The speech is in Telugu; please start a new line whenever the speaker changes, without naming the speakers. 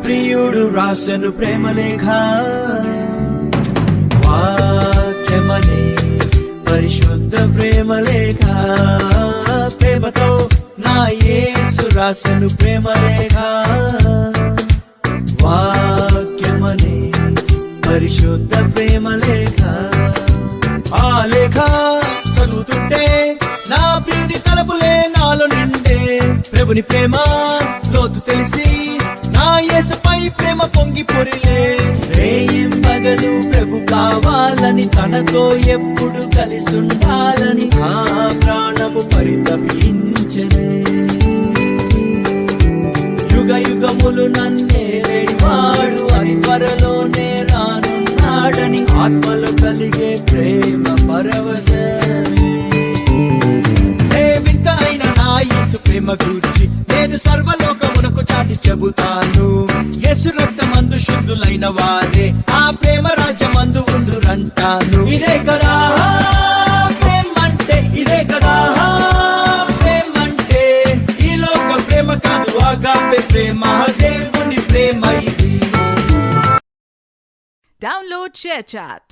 ప్రియుడు రాసెను ప్రేమలేఖ, వాక్యమనే పరిశుద్ధ ప్రేమలేఖ. ప్రేమతో నా యేసు రాసెను ప్రేమలేఖ, వాక్యమనే పరిశుద్ధ ప్రేమలేఖ. ఆ లేఖ చదువుతుంటే నా ప్రియుని తలపులే నాలో నిండే. ప్రభుని ప్రేమ లోతు తెలిసి నా యేసుపై ప్రేమ పొంగి పొరిలే. రేయింబగలు ప్రభు కావాలని, తనతో ఎప్పుడు కలిసి ఉండాలని ఆ ప్రాణము పరితపించలే. యుగ యుగములు నన్నేరేవాడు, అది త్వరలోనే రానున్నాడని ఆత్మలో కలిగే ప్రేమ పరవశమే. వింత అయిన నా యేసు ప్రేమ గూర్చి నేను సర్వలోకమునకు చాటి చెబుతాను. యేసు రక్తమందు శుద్ధులైన వారే ఆ ప్రేమ రాజ్యమందు ఉందురంటాను. ఇదే కదా ప్రేమంటే, ఇదే కదా ప్రేమంటే. ఈ లోక ప్రేమ కాదు, ఆగాపే ప్రేమ, దేవుని ప్రేమ ఇది.
Download ShareChat.